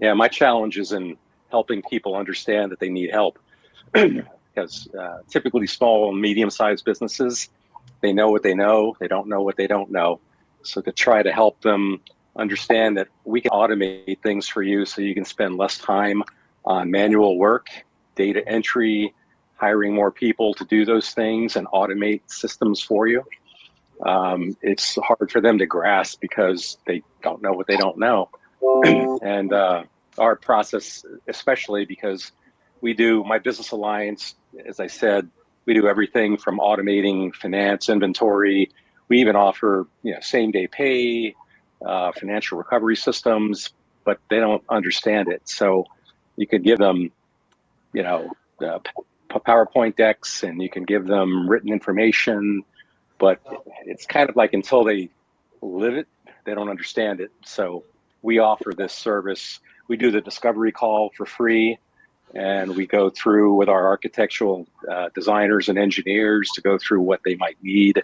Yeah, my challenge is in helping people understand that they need help. Because typically small and medium-sized businesses, they know what they know, they don't know what they don't know. So to try to help them understand that we can automate things for you so you can spend less time on manual work, data entry, hiring more people to do those things and automate systems for you. It's hard for them to grasp because they don't know what they don't know. And our process, especially because we do my business alliance, as I said, we do everything from automating finance, inventory. We even offer, same day pay, financial recovery systems, but they don't understand it. So you could give them, PowerPoint decks, and you can give them written information, but it's kind of like until they live it, they don't understand it. So we offer this service. We do the discovery call for free, and we go through with our architectural designers and engineers to go through what they might need.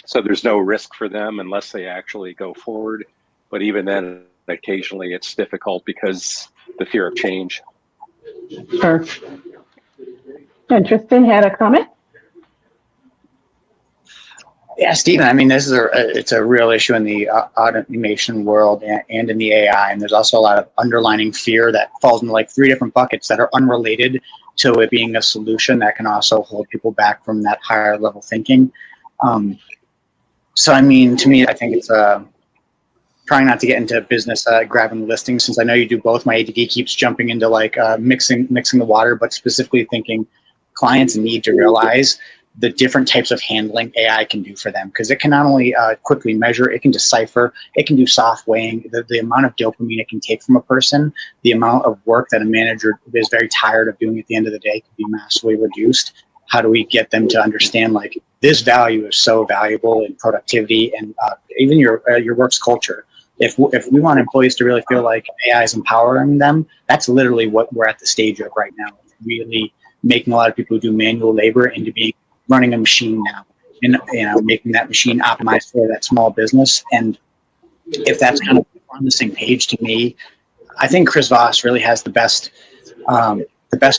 So there's no risk for them unless they actually go forward. But even then, occasionally it's difficult because the fear of change. Sure. And Tristan had a comment? Yeah, Stephen, I mean, it's a real issue in the automation world and in the AI. And there's also a lot of underlining fear that falls into like 3 different buckets that are unrelated to it being a solution that can also hold people back from that higher level thinking. So, I mean, to me, I think it's trying not to get into business grabbing listings, since I know you do both. My ADD keeps jumping into like mixing the water, but specifically thinking clients need to realize the different types of handling AI can do for them, because it can not only quickly measure, it can decipher, it can do soft weighing, the amount of dopamine it can take from a person, the amount of work that a manager is very tired of doing at the end of the day can be massively reduced. How do we get them to understand like this value is so valuable in productivity and even your work's culture? If we want employees to really feel like AI is empowering them, that's literally what we're at the stage of right now. Really making a lot of people who do manual labor into being running a machine now, and making that machine optimized for that small business. And if that's kind of on the same page, to me, I think Chris Voss really has the best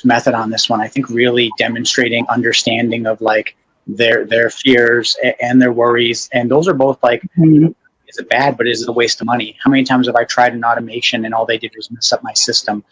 method on this one. I think really demonstrating understanding of like their fears and their worries, and those are both like, is it bad, but is it a waste of money? How many times have I tried an automation and all they did was mess up my system?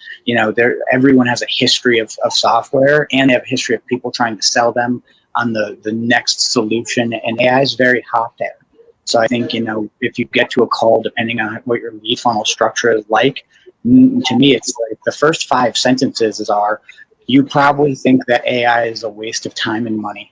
Everyone has a history of software, and they have a history of people trying to sell them on the next solution, and AI is very hot there. So I think, if you get to a call, depending on what your lead funnel structure is like, to me, it's like the first 5 sentences are, you probably think that AI is a waste of time and money.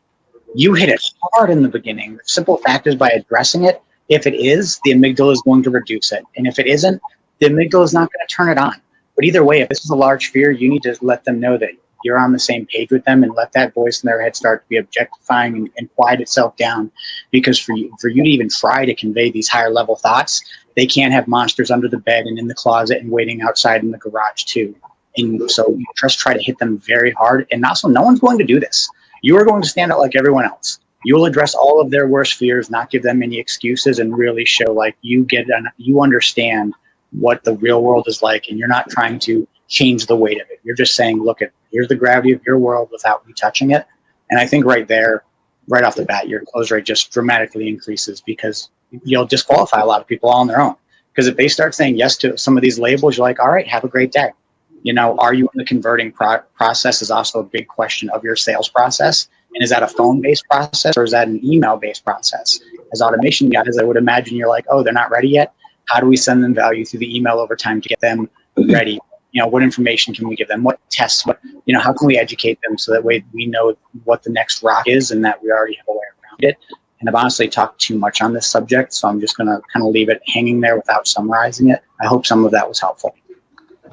You hit it hard in the beginning. The simple fact is, by addressing it, if it is, the amygdala is going to reduce it. And if it isn't, the amygdala is not going to turn it on. But either way, if this is a large fear, you need to let them know that you're on the same page with them, and let that voice in their head start to be objectifying and quiet itself down. Because for you to even try to convey these higher level thoughts, they can't have monsters under the bed and in the closet and waiting outside in the garage too. And so you just try to hit them very hard. And also, no one's going to do this. You are going to stand out like everyone else. You will address all of their worst fears, not give them any excuses, and really show like you understand what the real world is like, and you're not trying to change the weight of it. You're just saying, look, here's the gravity of your world without me touching it. And I think right there, right off the bat, your close rate just dramatically increases, because you'll disqualify a lot of people all on their own. Because if they start saying yes to some of these labels, you're like, all right, have a great day. Are you in the converting process is also a big question of your sales process. And is that a phone-based process, or is that an email-based process? As automation guys, I would imagine you're like, oh, they're not ready yet. How do we send them value through the email over time to get them ready? What information can we give them? What tests? How can we educate them so that way we know what the next rock is, and that we already have a way around it? And I've honestly talked too much on this subject, so I'm just going to kind of leave it hanging there without summarizing it. I hope some of that was helpful.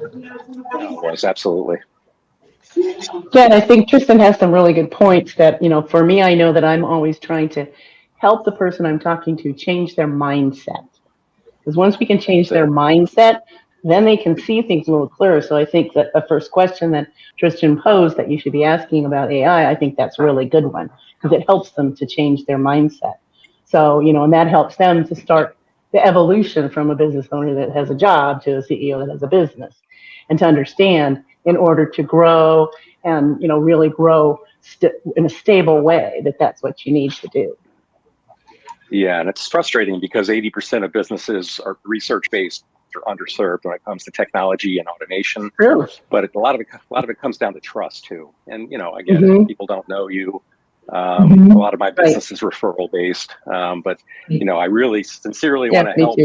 It was, absolutely. Yeah, and I think Tristan has some really good points that, for me, I know that I'm always trying to help the person I'm talking to change their mindset. Because once we can change their mindset, then they can see things a little clearer. So I think that the first question that Tristan posed that you should be asking about AI, I think that's a really good one, because it helps them to change their mindset. So, and that helps them to start the evolution from a business owner that has a job to a CEO that has a business, and to understand in order to grow and really grow in a stable way that's what you need to do. Yeah, and it's frustrating because 80% of businesses are research-based or underserved when it comes to technology and automation. True. But a lot of it comes down to trust too. And I get it. People don't know you. A lot of my business is referral based. But I really sincerely want to help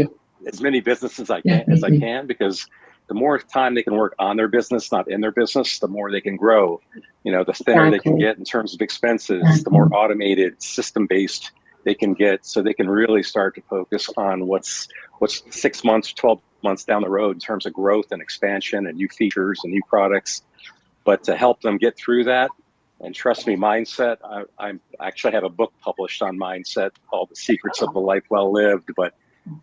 as many businesses as I can, because the more time they can work on their business, not in their business, the more they can grow. The thinner they can get in terms of expenses, the more automated, system-based they can get, so they can really start to focus on what's 6 months, 12 months down the road in terms of growth and expansion and new features and new products. But to help them get through that, and trust me, mindset, I actually have a book published on mindset called The Secrets of the Life Well Lived. But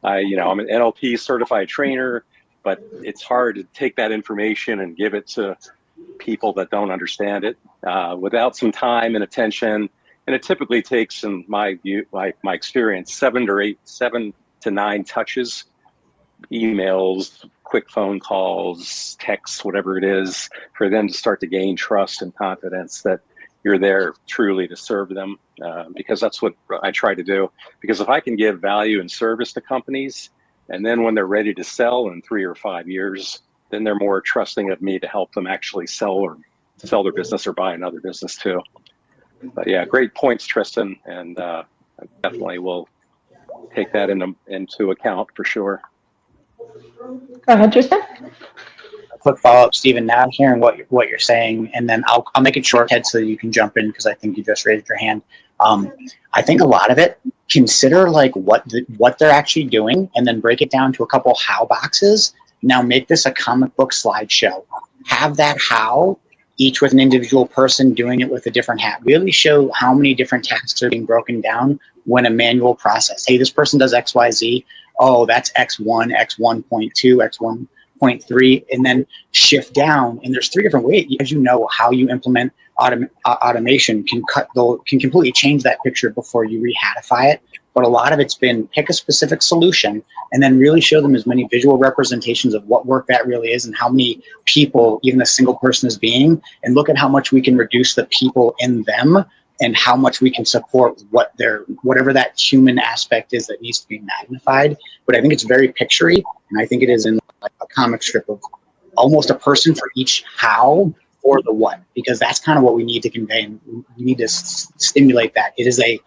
I'm an NLP certified trainer, but it's hard to take that information and give it to people that don't understand it without some time and attention. And it typically takes, in my view, my experience, 7 to 9 touches, emails, quick phone calls, texts, whatever it is, for them to start to gain trust and confidence that you're there truly to serve them, because that's what I try to do. Because if I can give value and service to companies, and then when they're ready to sell in 3 or 5 years, then they're more trusting of me to help them actually sell their business or buy another business too. But yeah, great points, Tristan, and I definitely will take that into account for sure. Go ahead, Tristan. A quick follow-up, Stephen. Now I'm hearing what you're saying, and then I'll make it short, Ted, so you can jump in, because I think you just raised your hand. I think a lot of it, consider like what they're actually doing, and then break it down to a couple how boxes. Now make this a comic book slideshow. Have that how, each with an individual person doing it with a different hat. Really show how many different tasks are being broken down when a manual process. Hey, this person does X, Y, Z. Oh, that's X1, X1.2, X1.3, and then shift down. And there's 3 different ways. As you know, how you implement automation can completely change that picture before you rehatify it. But a lot of it's been pick a specific solution and then really show them as many visual representations of what work that really is and how many people even a single person is being, and look at how much we can reduce the people in them and how much we can support whatever that human aspect is that needs to be magnified. But I think it's very picturey, and I think it is in like a comic strip of almost a person for each how or the what, because that's kind of what we need to convey, and we need to stimulate that. It is a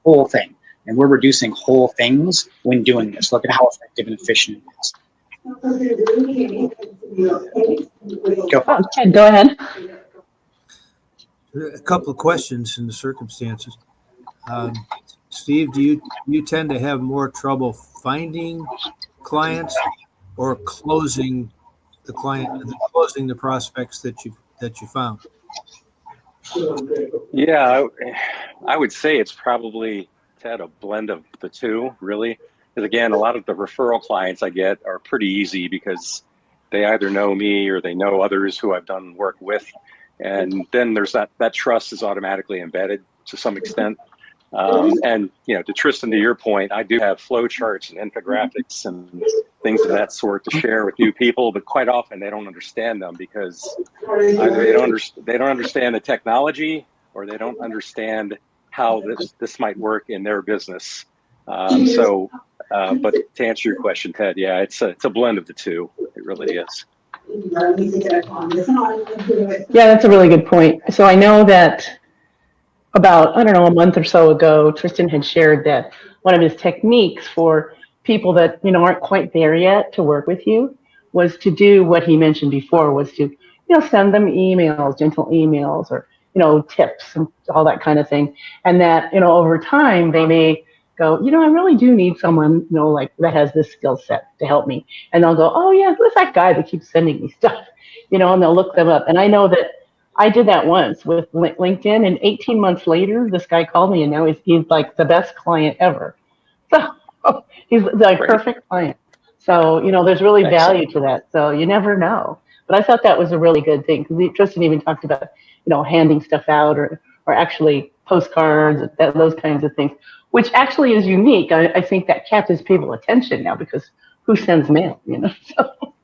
whole thing, and we're reducing whole things when doing this. Look at how effective and efficient it is. Go ahead. A couple of questions in the circumstances. Steve, do you tend to have more trouble finding clients or closing the prospects that you found? Yeah, I would say it's probably, Ted, a blend of the two, really. Because again, a lot of the referral clients I get are pretty easy because they either know me or they know others who I've done work with. And then there's that trust is automatically embedded to some extent. And, to Tristan, to your point, I do have flow charts and infographics and things of that sort to share with new people, but quite often they don't understand them because either they don't understand the technology, or they don't understand how this might work in their business. But to answer your question, Ted, yeah, it's a blend of the two. It really is. Yeah, that's a really good point. So I know that about, a month or so ago, Tristan had shared that one of his techniques for people that, aren't quite there yet to work with you was to do what he mentioned before, was to, send them emails, gentle emails, or, tips and all that kind of thing. And that, over time, they may go, I really do need someone, like that has this skill set to help me. And they'll go, oh yeah, who's that guy that keeps sending me stuff? And they'll look them up. And I know that I did that once with LinkedIn, and 18 months later, this guy called me, and now he's like the best client ever. So he's the perfect client. So, there's really value to that. So you never know. But I thought that was a really good thing, because Tristan even talked about, handing stuff out or actually postcards, those kinds of things, which actually is unique. I think that captures people's attention now because who sends mail, you know? So,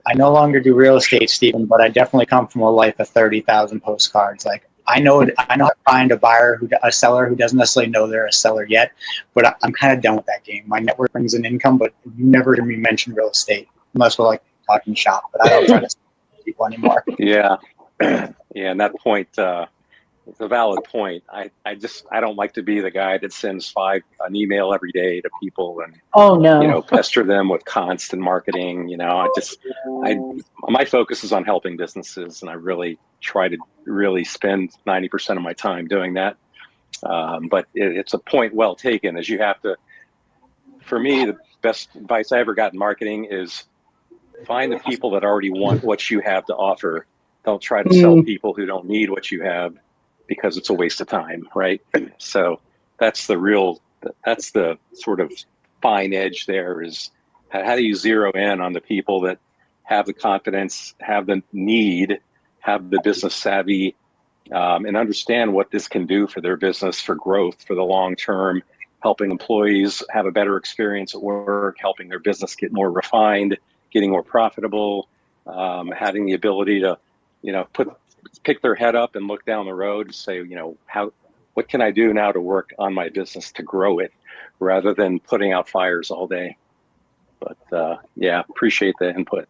I no longer do real estate, Stephen, but I definitely come from a life of 30,000 postcards. Like I know how to find a seller who doesn't necessarily know they're a seller yet, but I'm kind of done with that game. My network brings in income, but you never hear me mention real estate unless we're like talking shop, but I don't try to sell people anymore. Yeah. Yeah. And that point, it's a valid point. I don't like to be the guy that sends an email every day to people and, oh no. pester them with constant marketing. My focus is on helping businesses, and I really try to really spend 90% of my time doing that. But it's a point well taken, as you have to, for me, the best advice I ever got in marketing is find the people that already want what you have to offer. Don't try to sell people who don't need what you have, because it's a waste of time, right? So that's the sort of fine edge there, is how do you zero in on the people that have the confidence, have the need, have the business savvy, and understand what this can do for their business, for growth, for the long term, helping employees have a better experience at work, helping their business get more refined, getting more profitable, having the ability to, pick their head up and look down the road and say, what can I do now to work on my business to grow it, rather than putting out fires all day. But appreciate the input.